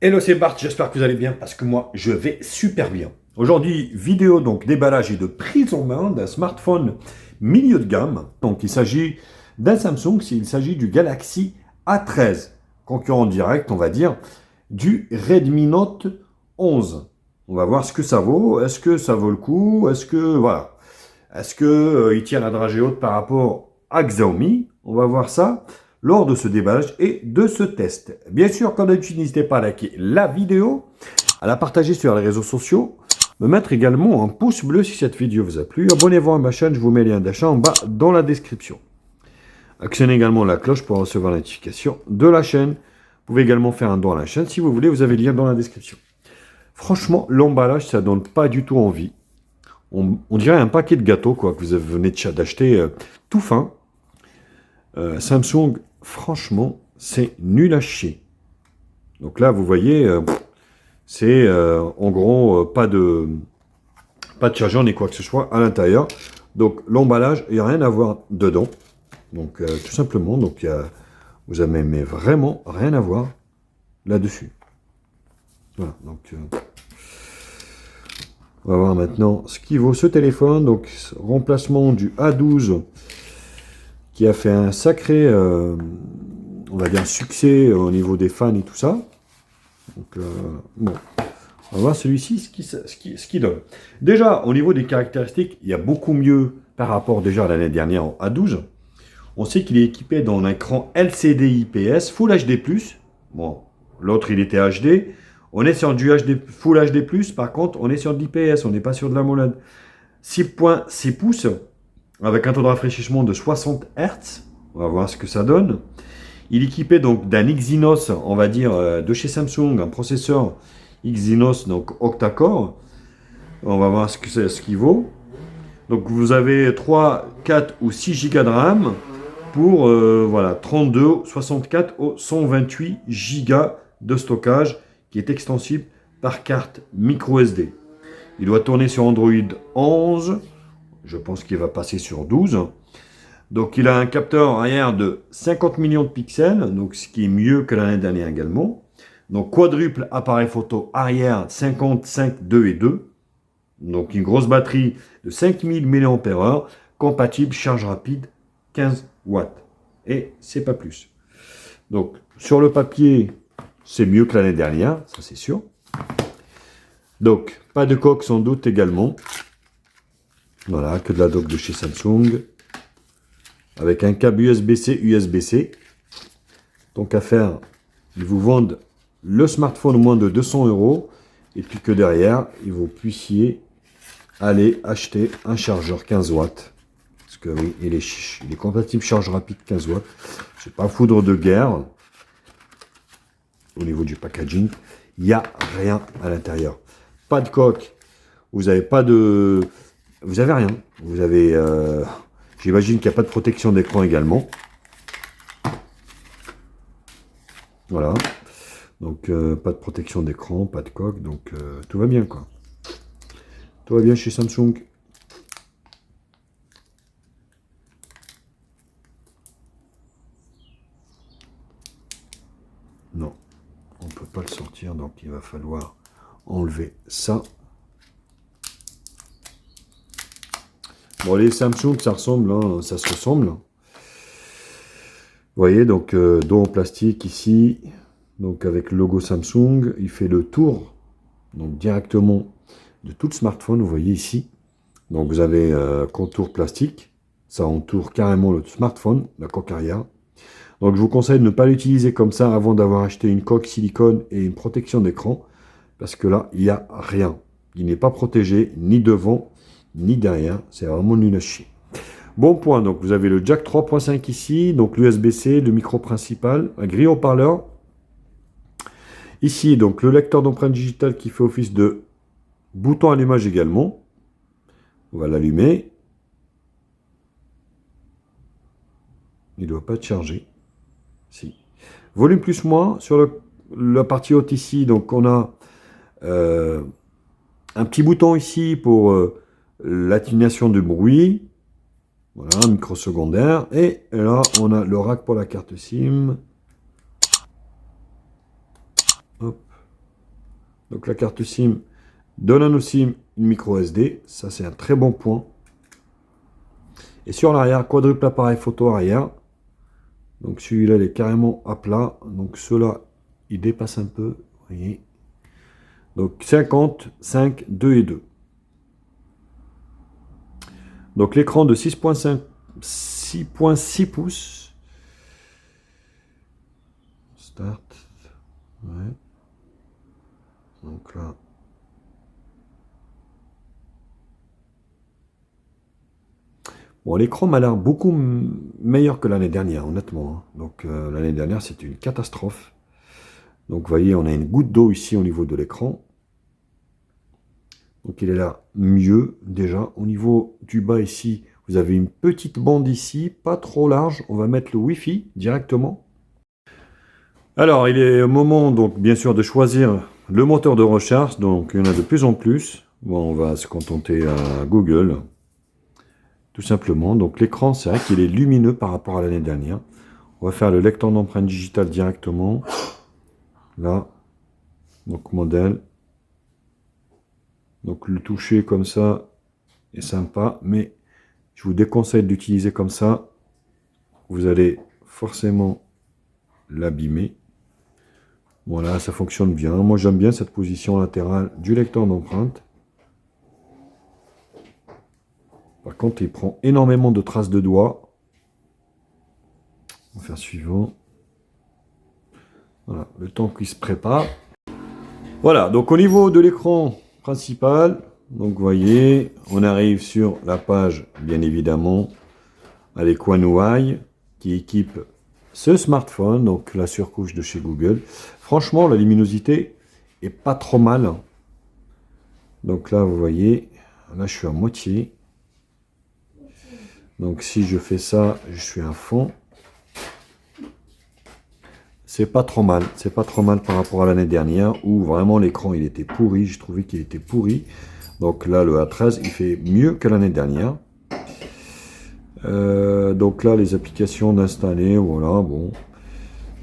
Hello, c'est Bart, j'espère que vous allez bien parce que moi je vais super bien. Aujourd'hui, vidéo donc déballage et de prise en main d'un smartphone milieu de gamme. Donc il s'agit d'un Samsung, il s'agit du Galaxy A13, concurrent direct, on va dire, du Redmi Note 11. On va voir ce que ça vaut, est-ce que ça vaut le coup, est-ce que voilà, est-ce que il tient la dragée haute par rapport à Xiaomi? On va voir ça lors de ce déballage et de ce test. Bien sûr, comme d'habitude, n'hésitez pas à liker la vidéo, à la partager sur les réseaux sociaux, me mettre également un pouce bleu si cette vidéo vous a plu. Abonnez-vous à ma chaîne, je vous mets le lien d'achat en bas dans la description. Actionnez également la cloche pour recevoir la notification de la chaîne. Vous pouvez également faire un don à la chaîne si vous voulez, vous avez le lien dans la description. Franchement, l'emballage, ça donne pas du tout envie. On dirait un paquet de gâteaux quoi, que vous venez d'acheter tout fin. Samsung, franchement, c'est nul à chier. Donc là, vous voyez, c'est en gros pas de chargeur ni quoi que ce soit à l'intérieur. Donc l'emballage, il n'y a rien à voir dedans. Donc tout simplement, donc, vous avez mais vraiment rien à voir là-dessus. Voilà, donc on va voir maintenant ce qui vaut ce téléphone. Donc remplacement du A12 qui a fait un sacré, on va dire, succès au niveau des fans et tout ça. Donc, bon, on va voir celui-ci ce qu'il donne. Déjà, au niveau des caractéristiques, il y a beaucoup mieux par rapport déjà à l'année dernière en A12. On sait qu'il est équipé d'un écran LCD IPS Full HD+. Bon, l'autre, il était HD. On est sur du HD, Full HD+, par contre, on est sur de l'IPS, on n'est pas sur de la l'AMOLED. 6.6 pouces, avec un taux de rafraîchissement de 60 Hz. On va voir ce que ça donne. Il est équipé donc d'un Exynos, on va dire, de chez Samsung, un processeur Exynos, donc octa-core. On va voir ce qu'il vaut. Donc vous avez 3, 4 ou 6 Go de RAM pour voilà, 32, 64 ou 128 Go de stockage qui est extensible par carte micro SD. Il doit tourner sur Android 11. Je pense qu'il va passer sur 12. Donc il a un capteur arrière de 50 millions de pixels, donc ce qui est mieux que l'année dernière également. Donc quadruple appareil photo arrière 55, 2 et 2. Donc une grosse batterie de 5000 mAh, compatible charge rapide 15 watts. Et c'est pas plus. Donc sur le papier, c'est mieux que l'année dernière, ça c'est sûr. Donc pas de coque sans doute également. Voilà, que de la dock de chez Samsung. Avec un câble USB-C, USB-C. Donc à faire, ils vous vendent le smartphone au moins de 200 €. Et puis que derrière, vous puissiez aller acheter un chargeur 15 watts. Parce que oui, il est compatible charge rapide 15 watts. C'est pas foudre de guerre. Au niveau du packaging, il n'y a rien à l'intérieur. Pas de coque. Vous avez pas de... Vous avez rien. Vous avez... J'imagine qu'il n'y a pas de protection d'écran également. Voilà. Donc, pas de protection d'écran, pas de coque. Donc, tout va bien, quoi. Tout va bien chez Samsung. Non, on ne peut pas le sortir. Donc, il va falloir enlever ça. Bon, les Samsung, ça ressemble, hein, ça se ressemble. Vous voyez, donc, dos en plastique ici. Donc, avec le logo Samsung, il fait le tour. Donc, directement de tout le smartphone, vous voyez ici. Donc, vous avez contour plastique. Ça entoure carrément le smartphone, la coque arrière. Donc, je vous conseille de ne pas l'utiliser comme ça avant d'avoir acheté une coque silicone et une protection d'écran. Parce que là, il n'y a rien. Il n'est pas protégé ni devant ni derrière. C'est vraiment nul à chier. Bon point, donc vous avez le jack 3.5 ici, donc l'USB-C, le micro principal, un grille haut-parleur. Ici, donc le lecteur d'empreinte digitale qui fait office de bouton allumage également. On va l'allumer. Il ne doit pas être chargé. Si. Volume plus moins, sur la partie haute ici, donc on a un petit bouton ici pour l'atténuation de bruit. Voilà, un micro secondaire. Et là, on a le rack pour la carte SIM. Hop. Donc la carte SIM donne à nos SIM une micro SD. Ça, c'est un très bon point. Et sur l'arrière, quadruple appareil photo arrière. Donc celui-là, il est carrément à plat. Donc ceux-là, il dépasse un peu. Vous voyez. Donc 50, 5, 2 et 2. Donc l'écran de 6.5, 6.6 pouces. Start. Ouais. Donc là. Bon, l'écran m'a l'air beaucoup meilleur que l'année dernière, honnêtement. Donc l'année dernière, c'était une catastrophe. Donc vous voyez, on a une goutte d'eau ici au niveau de l'écran. Donc il est là mieux déjà. Au niveau du bas ici, vous avez une petite bande ici, pas trop large. On va mettre le Wi-Fi directement. Alors il est au moment donc bien sûr de choisir le moteur de recherche. Donc il y en a de plus en plus. Bon, on va se contenter à Google. Tout simplement. Donc l'écran, c'est vrai qu'il est lumineux par rapport à l'année dernière. On va faire le lecteur d'empreinte digitale directement. Là. Donc modèle. Donc le toucher comme ça est sympa, mais je vous déconseille d'utiliser comme ça. Vous allez forcément l'abîmer. Voilà, ça fonctionne bien. Moi j'aime bien cette position latérale du lecteur d'empreinte. Par contre, il prend énormément de traces de doigts. On va faire suivant. Voilà, le temps qu'il se prépare. Voilà, donc au niveau de l'écran principal, donc vous voyez, on arrive sur la page, bien évidemment, avec One UI, qui équipe ce smartphone, donc la surcouche de chez Google. Franchement, la luminosité est pas trop mal. Donc là, vous voyez, là je suis à moitié. Donc si je fais ça, je suis à fond. C'est pas trop mal, c'est pas trop mal par rapport à l'année dernière où vraiment l'écran il était pourri, je trouvais qu'il était pourri. Donc là le A13 il fait mieux que l'année dernière. Donc là les applications d'installer, voilà, bon.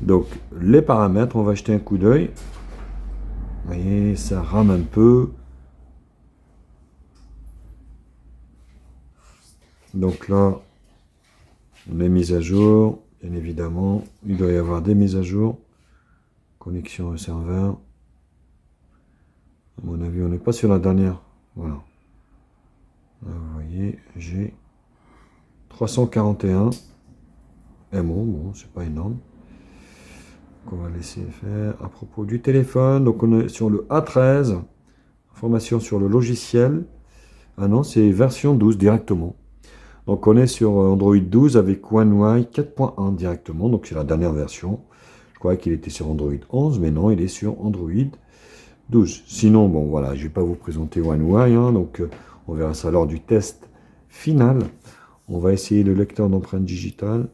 Donc les paramètres, on va jeter un coup d'œil. Vous voyez, ça rame un peu. Donc là, on est mis à jour, bien évidemment. Il doit y avoir des mises à jour. Connexion au serveur. À mon avis, on n'est pas sur la dernière. Voilà. Là, vous voyez, j'ai 341 MO. Bon, c'est pas énorme. Donc, on va laisser faire. À propos du téléphone, donc on est sur le A13. Information sur le logiciel. Ah non, c'est version 12 directement. Donc on est sur Android 12 avec One UI 4.1 directement. Donc c'est la dernière version. Je croyais qu'il était sur Android 11, mais non, il est sur Android 12. Sinon, bon voilà, je ne vais pas vous présenter One UI. Donc on verra ça lors du test final. On va essayer le lecteur d'empreinte digitale.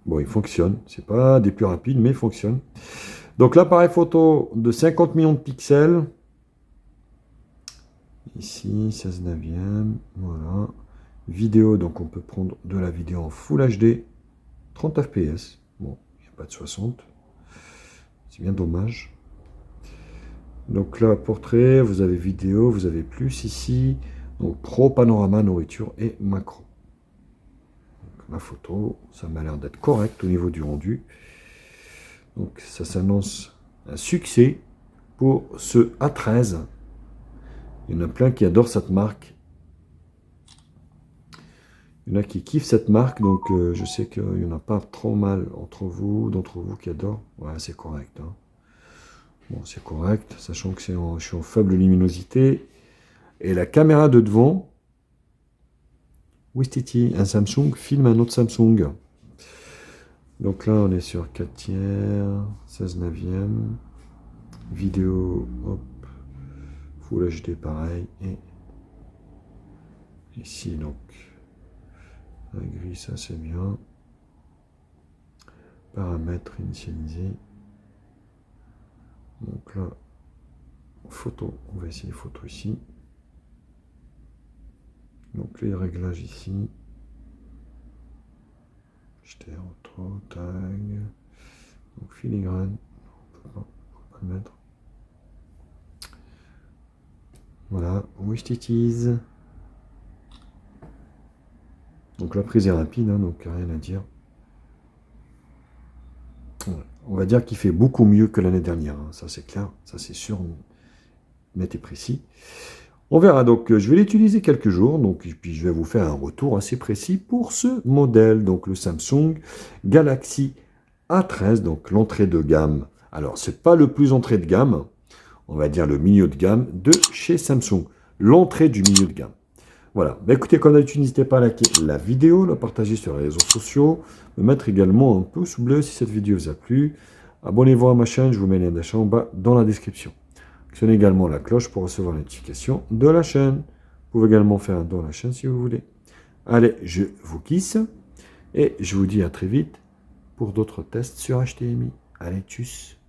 Bon, il fonctionne. C'est pas des plus rapides, mais il fonctionne. Donc l'appareil photo de 50 millions de pixels. Ici, 16 neuvième. Voilà. Vidéo, donc on peut prendre de la vidéo en Full HD. 30 fps. Bon, il n'y a pas de 60. C'est bien dommage. Donc là, portrait, vous avez vidéo, vous avez plus ici. Donc pro, panorama, nourriture et macro. Donc, la photo, ça m'a l'air d'être correct au niveau du rendu. Donc ça s'annonce un succès pour ce A13. Il y en a plein qui adorent cette marque. Il y en a qui kiffent cette marque, donc je sais qu'il n'y en a pas trop mal d'entre vous qui adorent. Ouais, c'est correct. Bon, c'est correct, sachant que je suis en faible luminosité. Et la caméra de devant, Wistiti, un Samsung filme un autre Samsung. Donc là, on est sur 4 tiers, 16 neuvième. Vidéo, hop, Full HD pareil. Et ici, donc, la grille, ça c'est bien. Paramètres initialisés. Donc là, photo, on va essayer photo ici. Donc les réglages ici. Jeter, auto, tag. Donc filigrane. On peut pas le mettre. Voilà, wish it is. Donc la prise est rapide, hein, donc rien à dire. Ouais. On va dire qu'il fait beaucoup mieux que l'année dernière, hein, ça c'est clair, ça c'est sûr, net et précis. On verra, donc je vais l'utiliser quelques jours, donc, et puis je vais vous faire un retour assez précis pour ce modèle, donc le Samsung Galaxy A13, donc l'entrée de gamme. Alors c'est pas le plus entrée de gamme, on va dire le milieu de gamme de chez Samsung, l'entrée du milieu de gamme. Voilà, bah écoutez, comme d'habitude, n'hésitez pas à liker la vidéo, la partager sur les réseaux sociaux, me mettre également un pouce bleu si cette vidéo vous a plu. Abonnez-vous à ma chaîne, je vous mets le lien d'achat en bas dans la description. Actionnez également la cloche pour recevoir les notifications de la chaîne. Vous pouvez également faire un don à la chaîne si vous voulez. Allez, je vous kiss et je vous dis à très vite pour d'autres tests sur HTMI. Allez, tchuss!